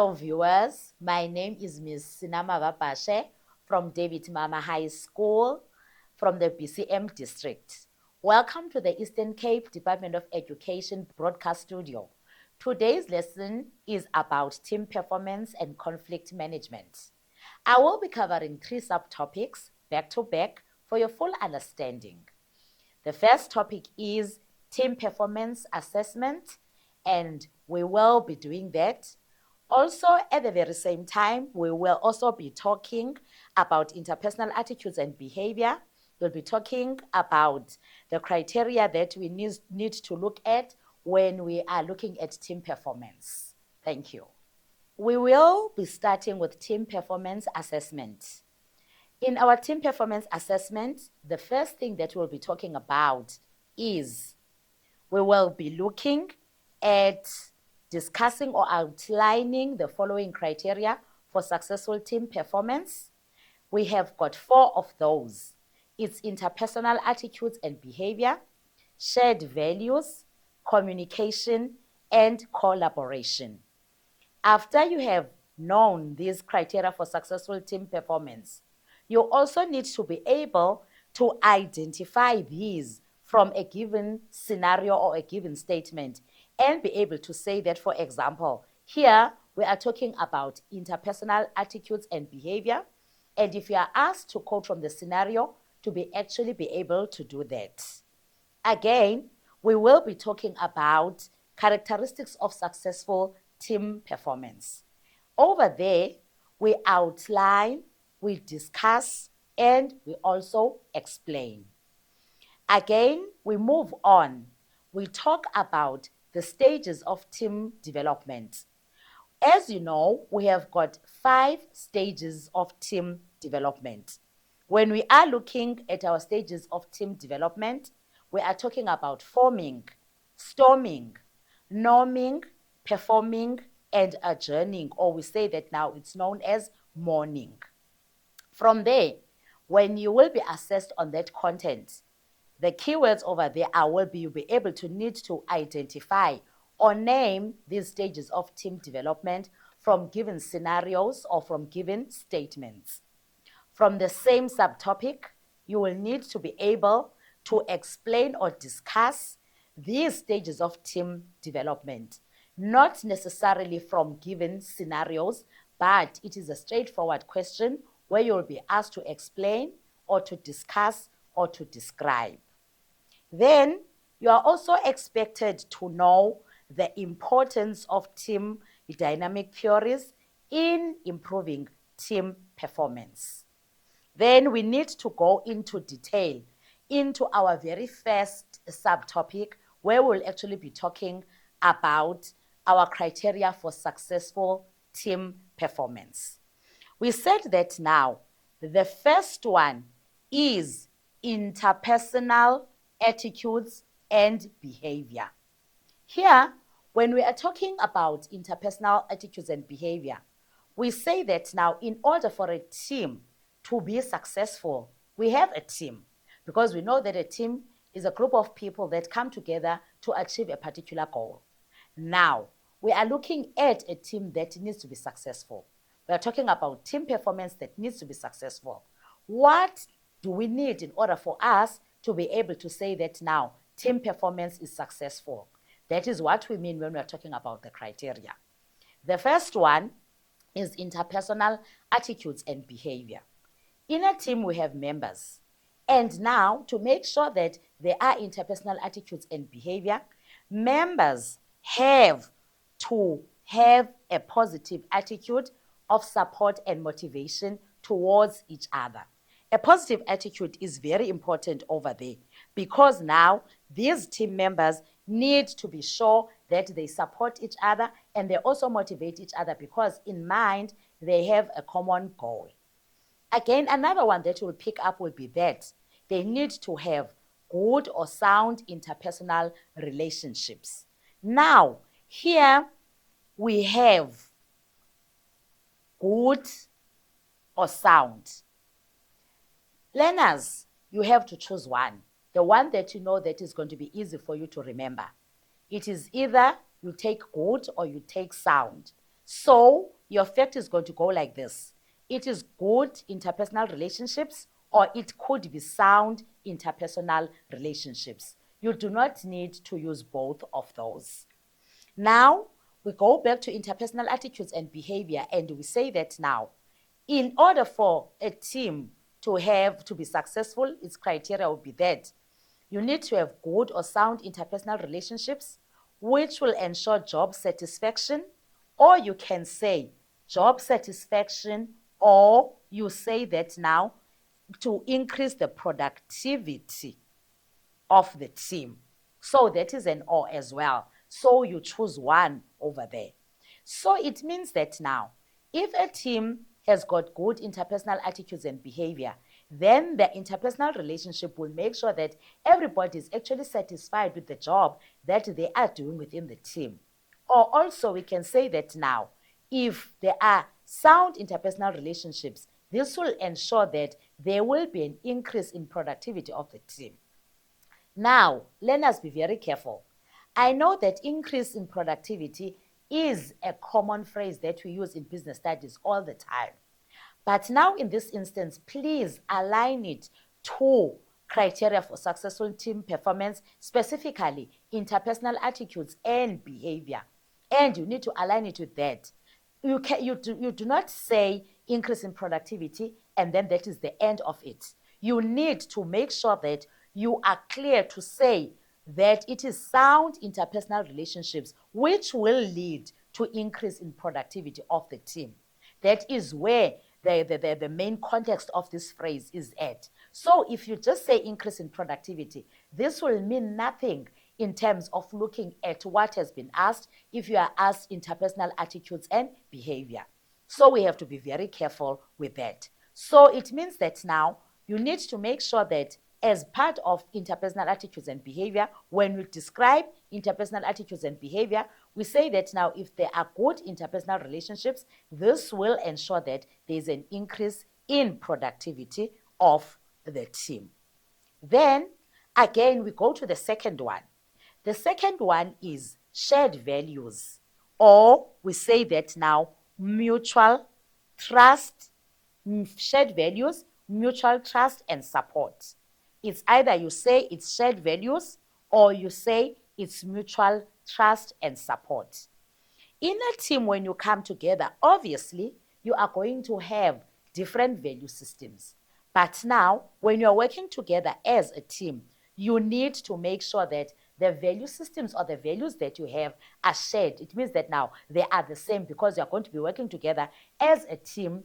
Hello viewers, my name is Ms. Sinama Vabashe from David Mama High School from the BCM district. Welcome to the Eastern Cape Department of Education broadcast studio. Today's lesson is about team performance and conflict management. I will be covering 3 subtopics back to back for your full understanding. The first topic is team performance assessment, and we will be doing that. Also, at the very same time, we will also be talking about interpersonal attitudes and behavior. We'll be talking about the criteria that we need to look at when we are looking at team performance. Thank you. We will be starting with team performance assessment. In our team performance assessment, the first thing that we'll be talking about is we will be looking at discussing or outlining the following criteria for successful team performance. We have got 4 of those. It's interpersonal attitudes and behavior, shared values, communication, and collaboration. After you have known these criteria for successful team performance, you also need to be able to identify these from a given scenario or a given statement and be able to say that, for example, here we are talking about interpersonal attitudes and behavior. And if you are asked to quote from the scenario, to be able to do that. Again, we will be talking about characteristics of successful team performance. Over there, we outline, we discuss, and we also explain. Again, we move on. We talk about the stages of team development. As you know, we have got 5 stages of team development. When we are looking at our stages of team development, we are talking about forming, storming, norming, performing, and adjourning, or we say that now it's known as mourning. From there, when you will be assessed on that content, the keywords over there you'll be able to need to identify or name these stages of team development from given scenarios or from given statements. From the same subtopic, you will need to be able to explain or discuss these stages of team development, not necessarily from given scenarios, but it is a straightforward question where you'll be asked to explain or to discuss or to describe. Then, you are also expected to know the importance of team dynamic theories in improving team performance. Then we need to go into detail into our very first subtopic where we'll actually be talking about our criteria for successful team performance. We said that now the first one is interpersonal attitudes and behavior. Here, when we are talking about interpersonal attitudes and behavior, we say that now in order for a team to be successful, we have a team, because we know that a team is a group of people that come together to achieve a particular goal. Now, we are looking at a team that needs to be successful. We are talking about team performance that needs to be successful. What do we need in order for us to be able to say that now team performance is successful? That is what we mean when we are talking about the criteria. The first one is interpersonal attitudes and behavior. In a team, we have members. And now, to make sure that there are interpersonal attitudes and behavior, members have to have a positive attitude of support and motivation towards each other. A positive attitude is very important over there because now these team members need to be sure that they support each other and they also motivate each other because in mind they have a common goal. Again, another one that we'll pick up will be that they need to have good or sound interpersonal relationships. Now, here we have good or sound. Learners, you have to choose one, the one that you know that is going to be easy for you to remember. It is either you take good or you take sound. So your fact is going to go like this. It is good interpersonal relationships, or it could be sound interpersonal relationships. You do not need to use both of those. Now, we go back to interpersonal attitudes and behavior, and we say that now, in order for a team to be successful, its criteria will be that you need to have good or sound interpersonal relationships, which will ensure job satisfaction, or you can say job satisfaction, or you say that now to increase the productivity of the team. So that is an or as well. So you choose one over there. So it means that now, if a team has got good interpersonal attitudes and behavior, then the interpersonal relationship will make sure that everybody is actually satisfied with the job that they are doing within the team. Or also we can say that now, if there are sound interpersonal relationships, this will ensure that there will be an increase in productivity of the team. Now, let us be very careful. I know that increase in productivity is a common phrase that we use in business studies all the time. But now in this instance, please align it to criteria for successful team performance, specifically interpersonal attitudes and behavior. And you need to align it with that. You do not say increase in productivity and then that is the end of it. You need to make sure that you are clear to say that it is sound interpersonal relationships which will lead to increase in productivity of the team. That is where the main context of this phrase is at. So if you just say increase in productivity, this will mean nothing in terms of looking at what has been asked if you are asked interpersonal attitudes and behavior. So we have to be very careful with that. So it means that now you need to make sure that as part of interpersonal attitudes and behavior, when we describe interpersonal attitudes and behavior, we say that now if there are good interpersonal relationships, this will ensure that there is an increase in productivity of the team. Then, again, we go to the second one. The second one is shared values, or we say that now mutual trust, shared values, mutual trust and support. It's either you say it's shared values or you say it's mutual trust and support. In a team, when you come together, obviously, you are going to have different value systems. But now, when you're working together as a team, you need to make sure that the value systems or the values that you have are shared. It means that now they are the same because you're going to be working together as a team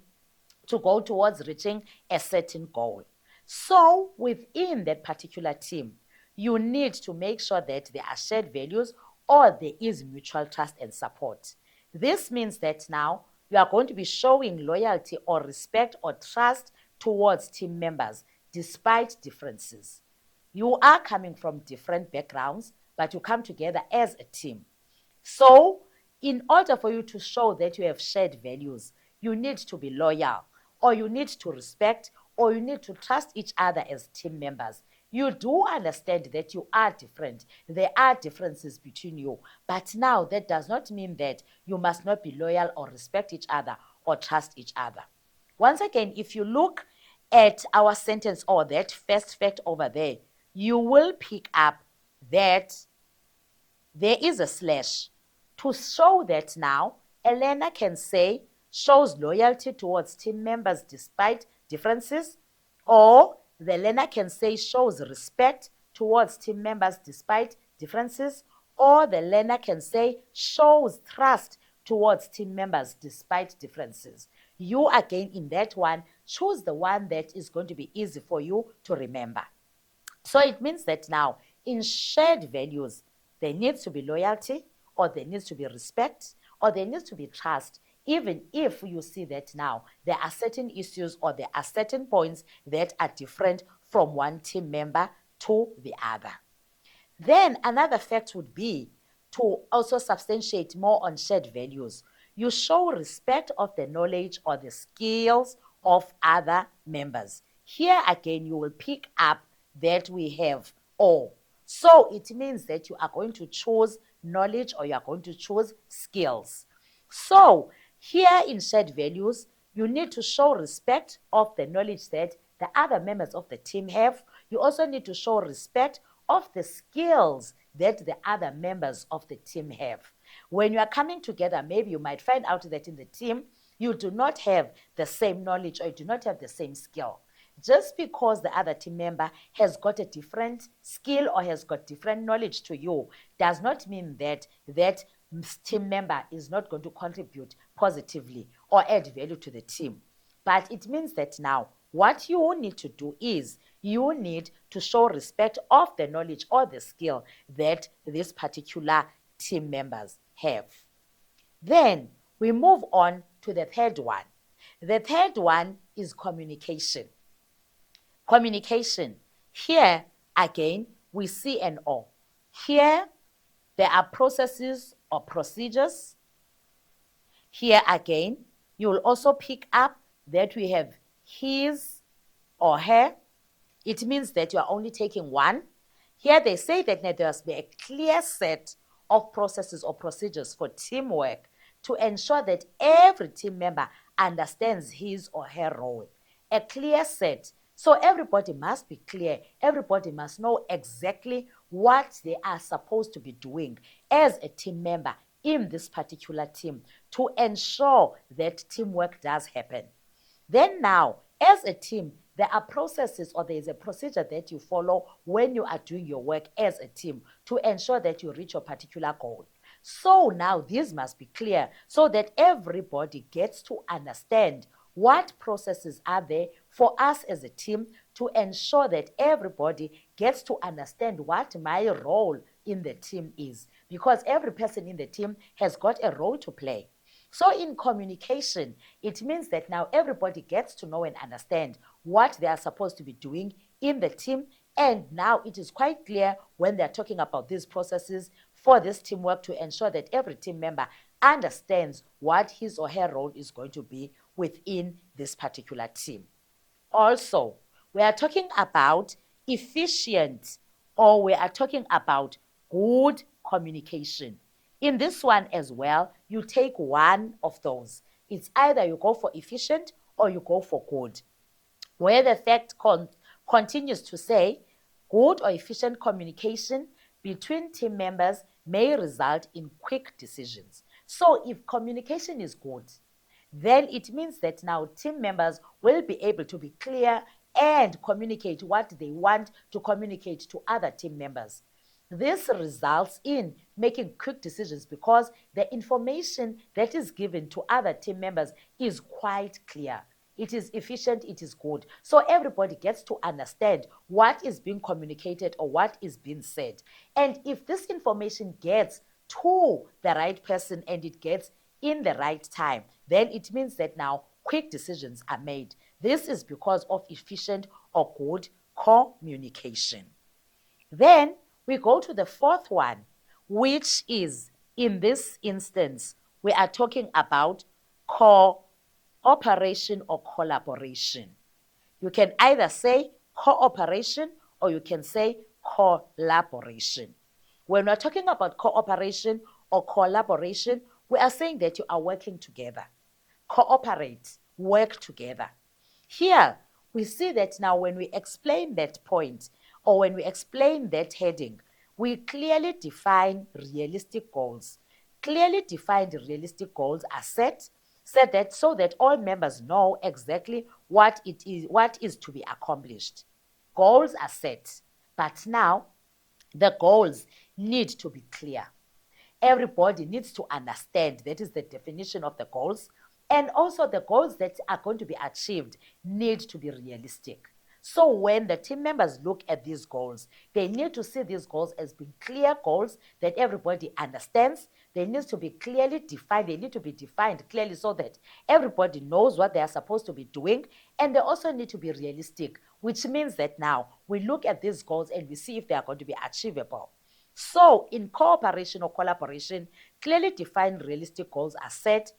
to go towards reaching a certain goal. So within that particular team, you need to make sure that there are shared values or there is mutual trust and support. This means that now you are going to be showing loyalty or respect or trust towards team members despite differences. You are coming from different backgrounds, but you come together as a team. So in order for you to show that you have shared values, you need to be loyal, or you need to respect, or you need to trust each other as team members. You do understand that you are different. There are differences between you. But now that does not mean that you must not be loyal or respect each other or trust each other. Once again, if you look at our sentence or that first fact over there, you will pick up that there is a slash to show that now a learner can say shows loyalty towards team members despite differences, or the learner can say shows respect towards team members despite differences, or the learner can say shows trust towards team members despite differences. You again in that one, choose the one that is going to be easy for you to remember. So it means that now in shared values, there needs to be loyalty, or there needs to be respect, or there needs to be trust, even if you see that now there are certain issues or there are certain points that are different from one team member to the other. Then another fact would be to also substantiate more on shared values. You show respect of the knowledge or the skills of other members. Here again, you will pick up that we have all. So it means that you are going to choose knowledge or you are going to choose skills. So here in shared values, you need to show respect of the knowledge that the other members of the team have. You also need to show respect of the skills that the other members of the team have. When you are coming together, maybe you might find out that in the team, you do not have the same knowledge or you do not have the same skill. Just because the other team member has got a different skill or has got different knowledge to you does not mean that that team member is not going to contribute positively or add value to the team. But it means that now what you need to do is you need to show respect of the knowledge or the skill that this particular team members have. Then we move on to the third one. The third one is communication. Communication. Here, again, we see an O. Here, there are processes or procedures. Here again, you will also pick up that we have his or her. It means that you are only taking one. Here they say that there must be a clear set of processes or procedures for teamwork to ensure that every team member understands his or her role. A clear set. So everybody must be clear. Everybody must know exactly what they are supposed to be doing as a team member in this particular team to ensure that teamwork does happen. Then now, as a team, there are processes or there is a procedure that you follow when you are doing your work as a team to ensure that you reach your particular goal. So now these must be clear so that everybody gets to understand what processes are there for us as a team to ensure that everybody gets to understand what my role in the team is, because every person in the team has got a role to play. So in communication, it means that now everybody gets to know and understand what they are supposed to be doing in the team. And now it is quite clear when they're talking about these processes for this teamwork to ensure that every team member understands what his or her role is going to be within this particular team. Also, we are talking about efficient, or we are talking about good communication. In this one as well, you take one of those. It's either you go for efficient or you go for good. Where the fact continues to say, good or efficient communication between team members may result in quick decisions. So if communication is good, then it means that now team members will be able to be clear and communicate what they want to communicate to other team members. This results in making quick decisions because the information that is given to other team members is quite clear. It is efficient, it is good. So everybody gets to understand what is being communicated or what is being said. And if this information gets to the right person and it gets in the right time, then it means that now quick decisions are made. This is because of efficient or good communication. Then we go to the fourth one, which is, in this instance, we are talking about cooperation or collaboration. You can either say cooperation or you can say collaboration. When we're talking about cooperation or collaboration, we are saying that you are working together. Cooperate, work together. Here, we see that now when we explain that point or when we explain that heading, we clearly define realistic goals. Clearly defined realistic goals are set that so that all members know exactly what is to be accomplished. Goals are set, but now the goals need to be clear. Everybody needs to understand that is the definition of the goals, and also the goals that are going to be achieved need to be realistic. So when the team members look at these goals, they need to see these goals as being clear goals that everybody understands. They need to be clearly defined. They need to be defined clearly so that everybody knows what they are supposed to be doing. And they also need to be realistic, which means that now we look at these goals and we see if they are going to be achievable. So in cooperation or collaboration, clearly defined realistic goals are set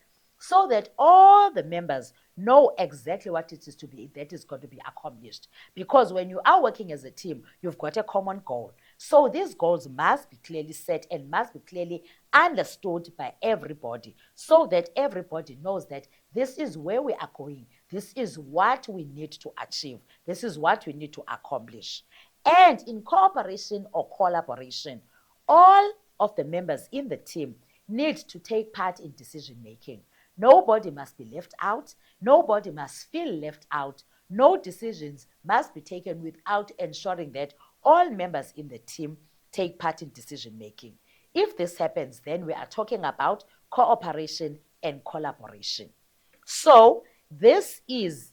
so that all the members know exactly what it is that is going to be accomplished. Because when you are working as a team, you've got a common goal. So these goals must be clearly set and must be clearly understood by everybody, so that everybody knows that this is where we are going. This is what we need to achieve. This is what we need to accomplish. And in cooperation or collaboration, all of the members in the team need to take part in decision making. Nobody must be left out. Nobody must feel left out. No decisions must be taken without ensuring that all members in the team take part in decision making. If this happens, then we are talking about cooperation and collaboration. So this is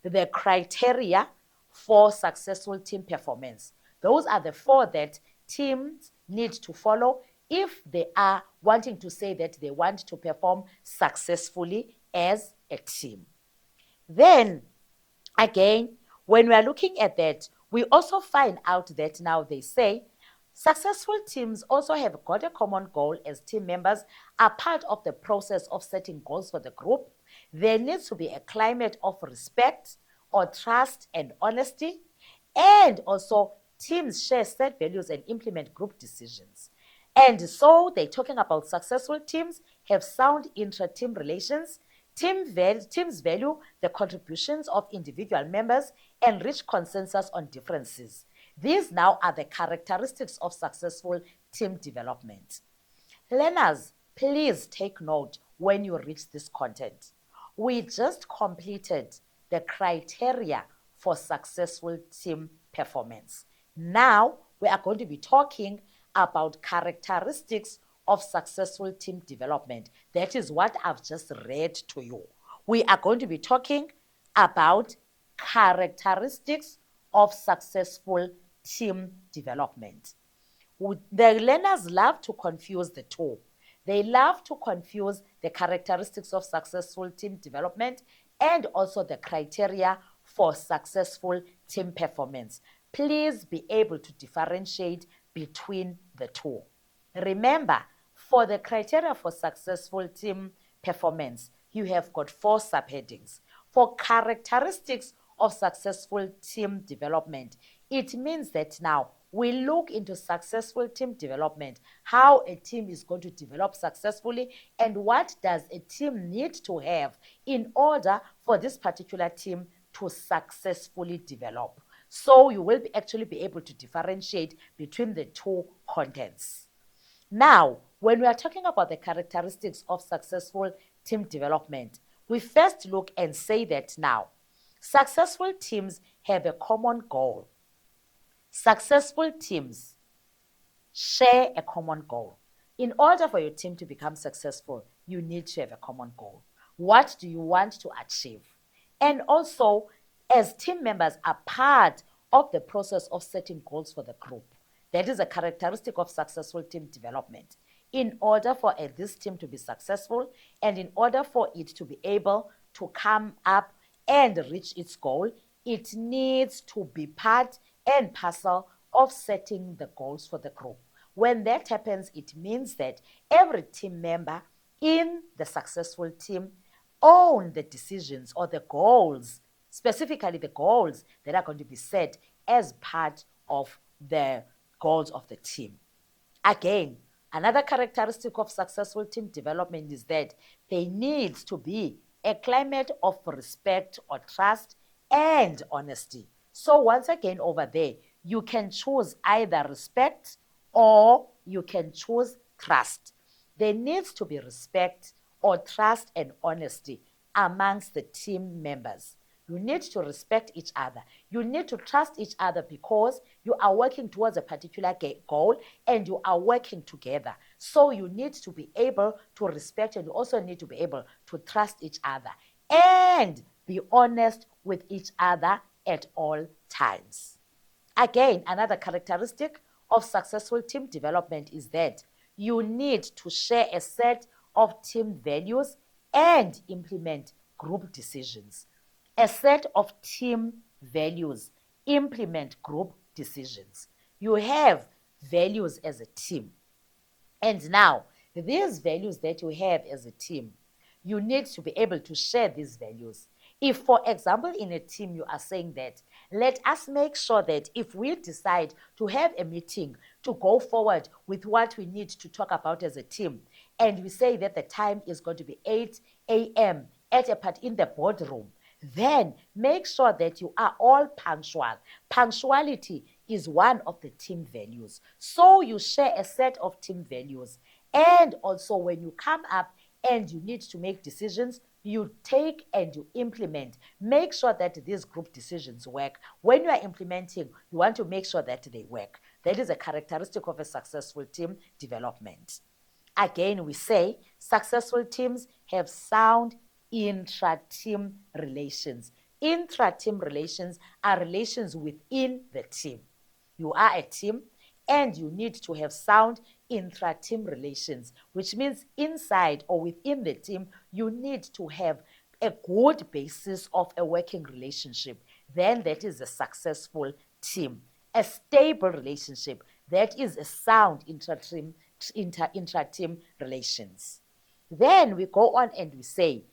the criteria for successful team performance. Those are the 4 that teams need to follow if they are wanting to say that they want to perform successfully as a team. Then, again, when we are looking at that, we also find out that now they say successful teams also have got a common goal as team members are part of the process of setting goals for the group. There needs to be a climate of respect or trust and honesty, and also teams share set values and implement group decisions. And so they're talking about successful teams have sound intra-team relations. Teams value the contributions of individual members and reach consensus on differences. These now are the characteristics of successful team development. Learners, please take note when you read this content. We just completed the criteria for successful team performance. Now we are going to be talking about characteristics of successful team development. That is what I've just read to you. We are going to be talking about characteristics of successful team development. The learners love to confuse the two. They love to confuse the characteristics of successful team development and also the criteria for successful team performance. Please be able to differentiate between the two. Remember, for the criteria for successful team performance, you have got 4 subheadings. For characteristics of successful team development, it means that now we look into successful team development, how a team is going to develop successfully, and what does a team need to have in order for this particular team to successfully develop. So you will actually be able to differentiate between the 2 contents. Now, when we are talking about the characteristics of successful team development, we first look and say that now, successful teams have a common goal. Successful teams share a common goal. In order for your team to become successful, you need to have a common goal. What do you want to achieve? And also, as team members are part of the process of setting goals for the group. That is a characteristic of successful team development. In order for this team to be successful and in order for it to be able to come up and reach its goal, it needs to be part and parcel of setting the goals for the group. When that happens, it means that every team member in the successful team own the decisions or the goals, specifically the goals that are going to be set as part of the goals of the team. Again, another characteristic of successful team development is that there needs to be a climate of respect or trust and honesty. So once again over there, you can choose either respect or you can choose trust. There needs to be respect or trust and honesty amongst the team members. You need to respect each other. You need to trust each other because you are working towards a particular goal and you are working together. So you need to be able to respect and you also need to be able to trust each other and be honest with each other at all times. Again, another characteristic of successful team development is that you need to share a set of team values and implement group decisions. A set of team values, implement group decisions. You have values as a team. And now, these values that you have as a team, you need to be able to share these values. If, for example, in a team, you are saying that, let us make sure that if we decide to have a meeting to go forward with what we need to talk about as a team, and we say that the time is going to be 8 a.m. in the boardroom, then make sure that you are all punctual. Punctuality is one of the team values. So you share a set of team values. And also when you come up and you need to make decisions, you take and you implement. Make sure that these group decisions work. When you are implementing, you want to make sure that they work. That is a characteristic of a successful team development. Again, we say successful teams have sound intra-team relations. Intra-team relations are relations within the team. You are a team and you need to have sound intra-team relations, which means inside or within the team, you need to have a good basis of a working relationship. Then that is a successful team. A stable relationship, that is a sound intra-team relations. Then we go on and we say,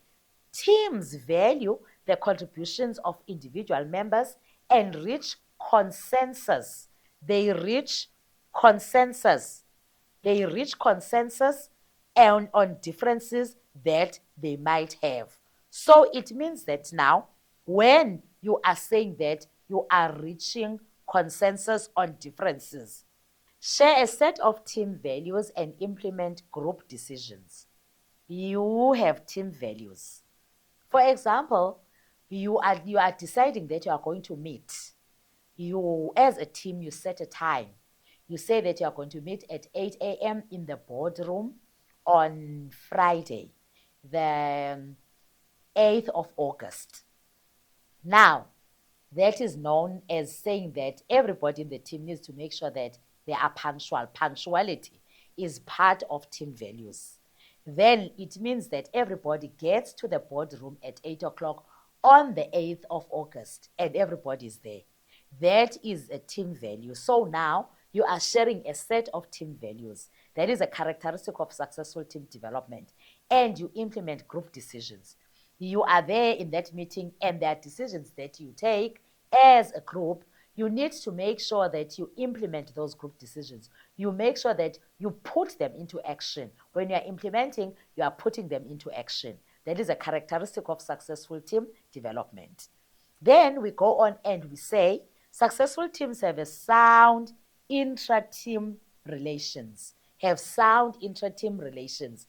teams value the contributions of individual members and reach consensus. They reach consensus. They reach consensus on differences that they might have. So it means that now, when you are saying that you are reaching consensus on differences, share a set of team values and implement group decisions. You have team values. For example, you are deciding that you are going to meet. You, as a team, you set a time. You say that you are going to meet at 8 a.m. in the boardroom on Friday, the 8th of August. Now, that is known as saying that everybody in the team needs to make sure that they are punctual. Punctuality is part of team values. Then it means that everybody gets to the boardroom at 8 o'clock on the 8th of August and everybody is there. That is a team value. So now you are sharing a set of team values. That is a characteristic of successful team development. And you implement group decisions. You are there in that meeting and there are decisions that you take as a group. You need to make sure that you implement those group decisions. You make sure that you put them into action. When you are implementing, you are putting them into action. That is a characteristic of successful team development. Then we go on and we say, successful teams have a sound intra-team relations. Have sound intra-team relations.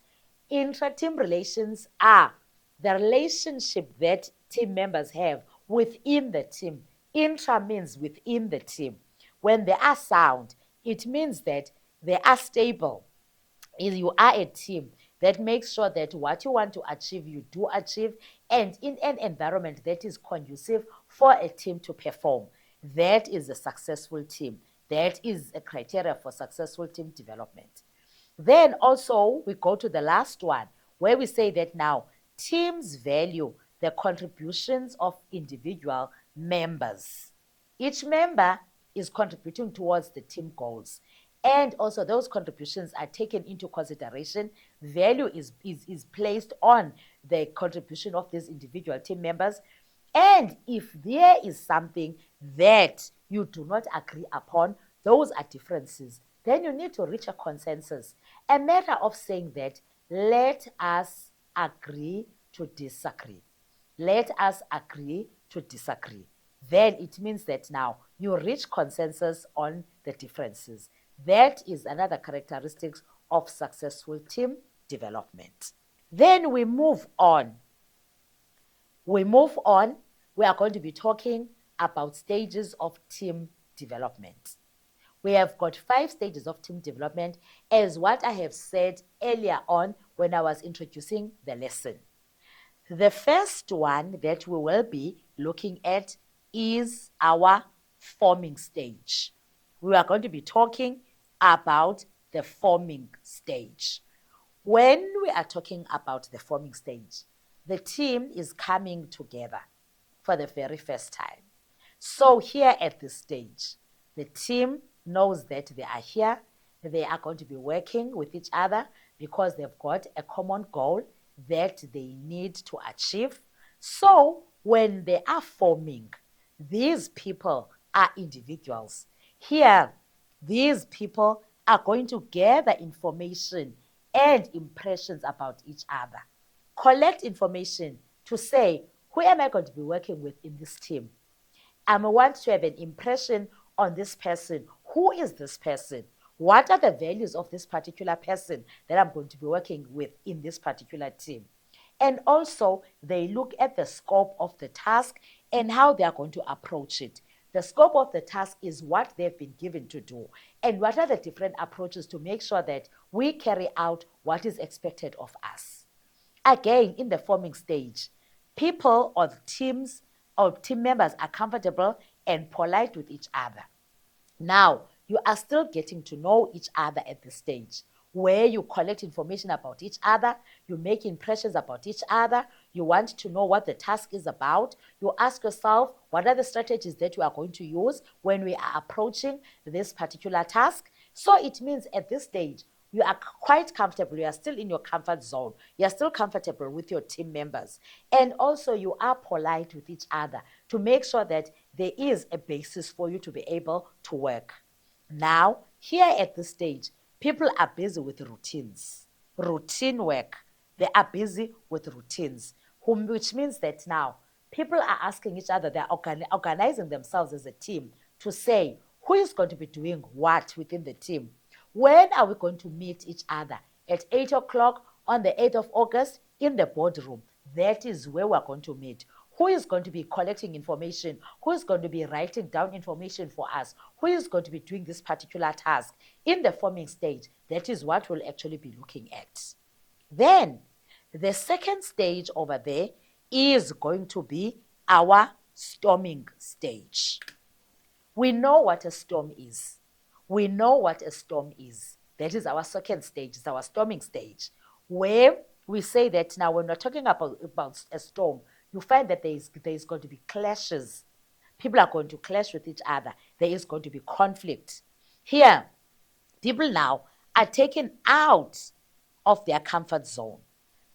Intra-team relations are the relationship that team members have within the team. Intra means within the team. When they are sound, it means that they are stable. You are a team that makes sure that what you want to achieve, you do achieve, and in an environment that is conducive for a team to perform. That is a successful team. That is a criteria for successful team development. Then also we go to the last one where we say that now teams value the contributions of individual members. Each member is contributing towards the team goals. And also those contributions are taken into consideration. Value is placed on the contribution of these individual team members. And if there is something that you do not agree upon, those are differences, then you need to reach a consensus. A matter of saying that, let us agree to disagree. Let us agree to disagree. Then it means that now you reach consensus on the differences. That is another characteristic of successful team development. Then we move on. We are going to be talking about stages of team development. We have got 5 stages of team development as what I have said earlier on when I was introducing the lesson. The first one that we will be looking at is our forming stage. We are going to be talking about the forming stage. When we are talking about the forming stage, the team is coming together for the very first time. So here at this stage, the team knows that they are here. They are going to be working with each other because they've got a common goal. that they need to achieve. So when they are forming, these people are individuals. Here, these people are going to gather information and impressions about each other. Collect information to say, who am I going to be working with in this team? I want to have an impression on this person. Who is this person? What are the values of this particular person that I'm going to be working with in this particular team? And also, they look at the scope of the task and how they are going to approach it. The scope of the task is what they've been given to do, and what are the different approaches to make sure that we carry out what is expected of us. Again, in the forming stage, people or teams or team members are comfortable and polite with each other. Now, you are still getting to know each other at this stage, where you collect information about each other, you make impressions about each other, you want to know what the task is about, you ask yourself, what are the strategies that you are going to use when we are approaching this particular task? So it means at this stage, you are quite comfortable, you are still in your comfort zone, you are still comfortable with your team members, and also you are polite with each other to make sure that there is a basis for you to be able to work. Now, here at this stage, people are busy with routines, routine work. They are busy with routines, which means that now people are asking each other, they're organizing themselves as a team to say, who is going to be doing what within the team? When are we going to meet each other? At 8 o'clock on the 8th of August in the boardroom. That is where we're going to meet. Who is going to be collecting information? Who is going to be writing down information for us? Who is going to be doing this particular task? In the forming stage, that is what we'll actually be looking at. Then, the second stage over there is going to be our storming stage. We know what a storm is. We know what a storm is. That is our second stage, it's our storming stage, where we say that now when we're talking about a storm, you find that there is going to be clashes. People are going to clash with each other. There is going to be conflict. Here, people now are taken out of their comfort zone.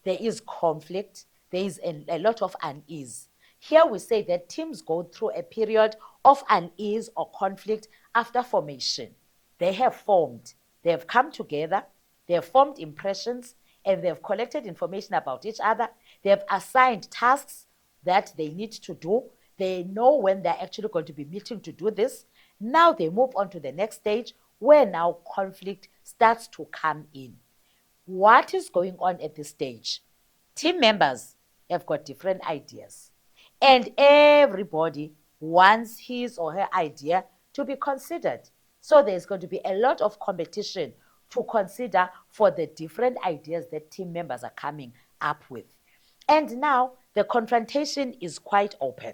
There is conflict. There is a lot of unease. Here we say that teams go through a period of unease or conflict after formation. They have formed, they have come together, they have formed impressions, and they have collected information about each other. They have assigned tasks that they need to do. They know when they're actually going to be meeting to do this. Now they move on to the next stage where now conflict starts to come in. What is going on at this stage? Team members have got different ideas, and everybody wants his or her idea to be considered. So there's going to be a lot of competition to consider for the different ideas that team members are coming up with. And now the confrontation is quite open.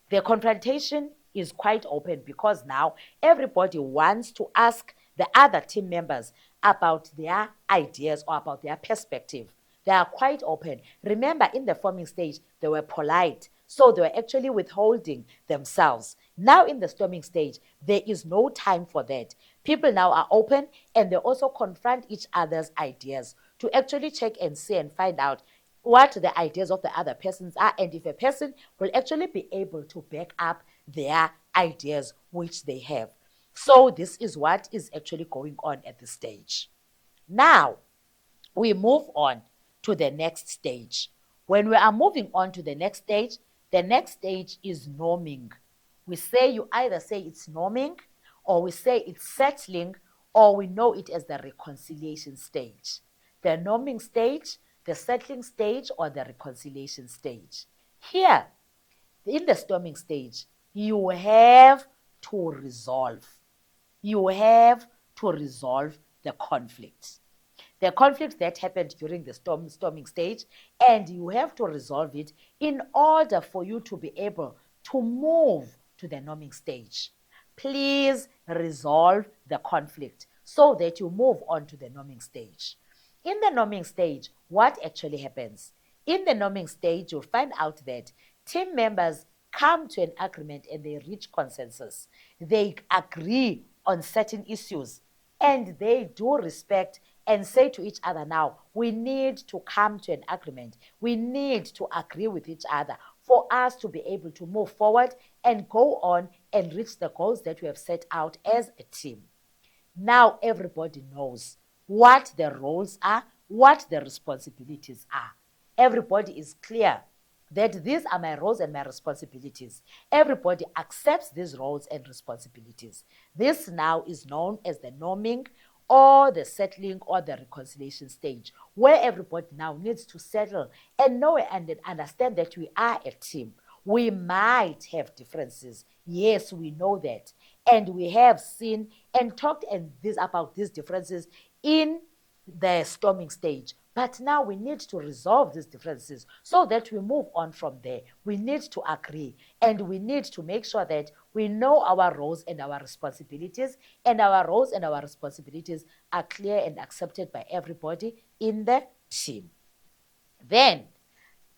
The confrontation is quite open because now everybody wants to ask the other team members about their ideas or about their perspective. They are quite open. Remember, in the forming stage, they were polite. So they were actually withholding themselves. Now in the storming stage, there is no time for that. People now are open and they also confront each other's ideas to actually check and see and find out what the ideas of the other persons are, and if a person will actually be able to back up their ideas which they have. So this is what is actually going on at this stage. Now, we move on to the next stage. When we are moving on to the next stage is norming. We say, you either say it's norming, or we say it's settling, or we know it as the reconciliation stage. The norming stage, the settling stage, or the reconciliation stage. Here, in the storming stage, you have to resolve. You have to resolve the conflict. The conflict that happened during the storming stage, and you have to resolve it in order for you to be able to move to the norming stage. Please resolve the conflict so that you move on to the norming stage. In the norming stage, what actually happens? In the norming stage, you'll find out that team members come to an agreement and they reach consensus. They agree on certain issues and they do respect and say to each other, now, we need to come to an agreement. We need to agree with each other for us to be able to move forward and go on and reach the goals that we have set out as a team. Now everybody knows what the roles are, what the responsibilities are. Everybody is clear that these are my roles and my responsibilities. Everybody accepts these roles and responsibilities. This now is known as the norming or the settling or the reconciliation stage, where everybody now needs to settle and know and understand that we are a team. We might have differences. Yes, we know that. And we have seen and talked about these differences in the storming stage. But now we need to resolve these differences so that we move on from there. We need to agree and we need to make sure that we know our roles and our responsibilities, and our roles and our responsibilities are clear and accepted by everybody in the team. Then,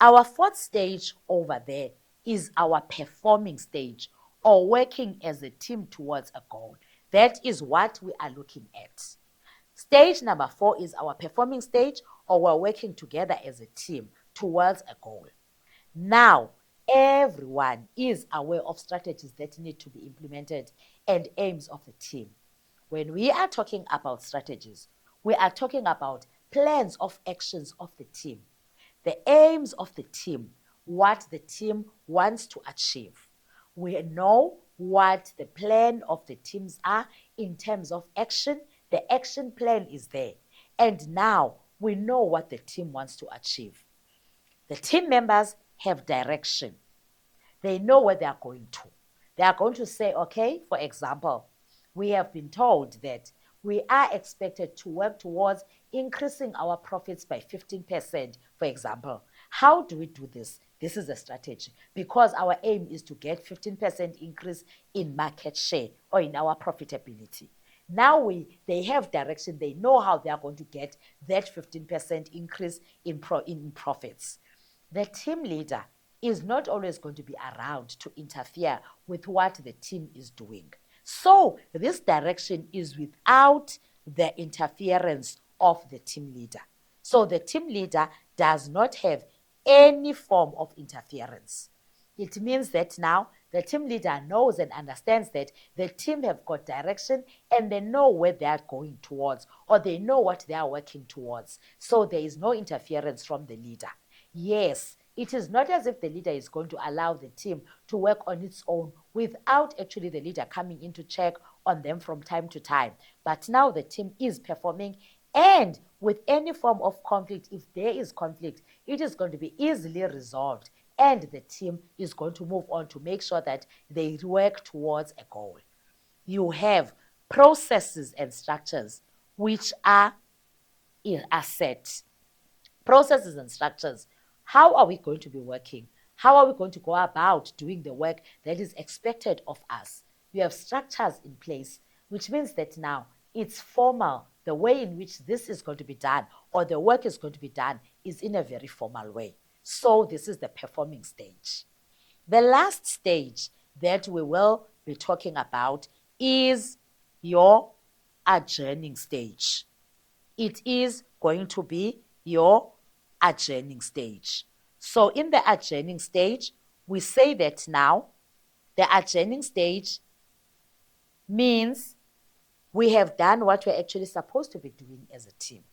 our fourth stage over there is our performing stage, or working as a team towards a goal. That is what we are looking at. Stage number 4 is our performing stage, or we're working together as a team towards a goal. Now, everyone is aware of strategies that need to be implemented and aims of the team. When we are talking about strategies, we are talking about plans of actions of the team, the aims of the team, what the team wants to achieve. We know what the plan of the teams are in terms of action. The action plan is there. And now we know what the team wants to achieve. The team members have direction. They know where they are going to. They are going to say, okay, for example, we have been told that we are expected to work towards increasing our profits by 15%, for example. How do we do this? This is a strategy, because our aim is to get 15% increase in market share or in our profitability. Now they have direction. They know how they are going to get that 15% increase in profits. The team leader is not always going to be around to interfere with what the team is doing. So this direction is without the interference of the team leader. So the team leader does not have any form of interference. It means that now the team leader knows and understands that the team have got direction and they know where they are going towards, or they know what they are working towards. So there is no interference from the leader. Yes, it is not as if the leader is going to allow the team to work on its own without actually the leader coming in to check on them from time to time. But now the team is performing, and with any form of conflict, if there is conflict, it is going to be easily resolved, and the team is going to move on to make sure that they work towards a goal. You have processes and structures which are set. Processes and structures. How are we going to be working? How are we going to go about doing the work that is expected of us? You have structures in place, which means that now it's formal. The way in which this is going to be done, or the work is going to be done, is in a very formal way. So this is the performing stage. The last stage that we will be talking about is your adjourning stage. It is going to be your adjourning stage. So in the adjourning stage, we say that now the adjourning stage means we have done what we're actually supposed to be doing as a team.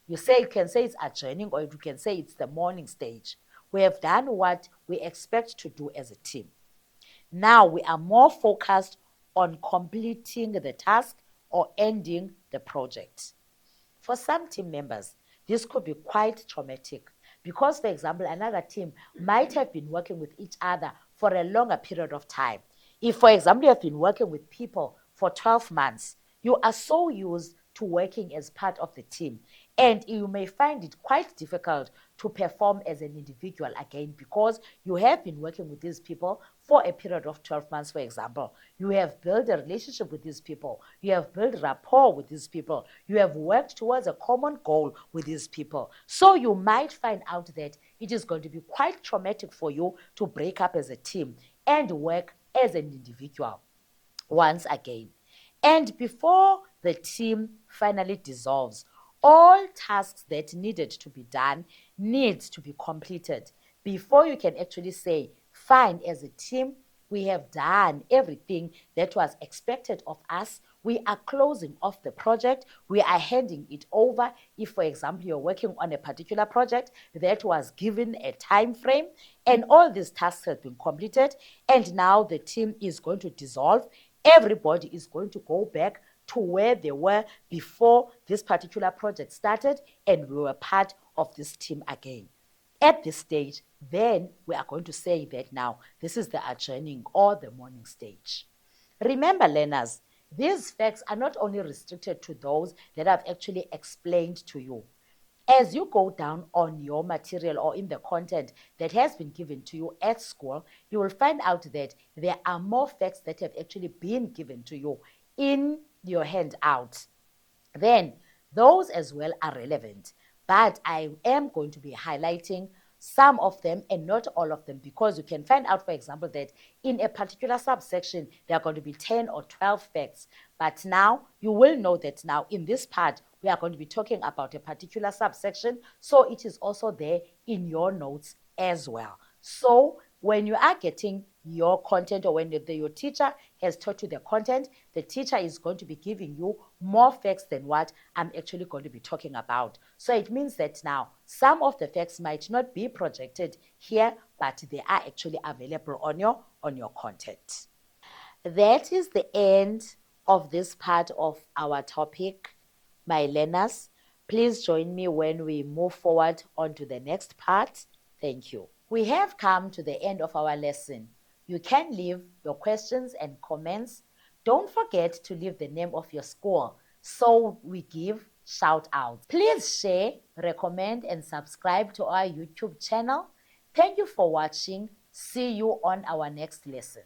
You can say it's adjourning, or you can say it's the morning stage. We have done what we expect to do as a team. Now we are more focused on completing the task or ending the project. For some team members, this could be quite traumatic because, for example, another team might have been working with each other for a longer period of time. If, for example, you have been working with people for 12 months, you are so used to working as part of the team, and you may find it quite difficult to perform as an individual again, because you have been working with these people for a period of 12 months, for example. You have built a relationship with these people. You have built rapport with these people. You have worked towards a common goal with these people. So you might find out that it is going to be quite traumatic for you to break up as a team and work as an individual once again. And before the team finally dissolves, All tasks that needed to be done need to be completed before you can actually say, fine, as a team, we have done everything that was expected of us. We are closing off the project. We are handing it over. If, for example, you're working on a particular project that was given a time frame and all these tasks have been completed, and now the team is going to dissolve, everybody is going to go back to where they were before this particular project started, and we were part of this team again. At this stage, then we are going to say that now this is the adjourning or the morning stage. Remember, learners, these facts are not only restricted to those that I've actually explained to you. As you go down on your material or in the content that has been given to you at school, you will find out that there are more facts that have actually been given to you in your handout. Then those as well are relevant, but I am going to be highlighting some of them and not all of them, because you can find out, for example, that in a particular subsection there are going to be 10 or 12 facts, but now you will know that now in this part we are going to be talking about a particular subsection, so it is also there in your notes as well. So when you are getting your content, or when your teacher has taught you the content, the teacher is going to be giving you more facts than what I'm actually going to be talking about. So it means that now some of the facts might not be projected here, but they are actually available on your content. That is the end of this part of our topic, my learners. Please join me when we move forward onto the next part. Thank you. We have come to the end of our lesson. You can leave your questions and comments. Don't forget to leave the name of your school so we give shout outs. Please share, recommend, and subscribe to our YouTube channel. Thank you for watching. See you on our next lesson.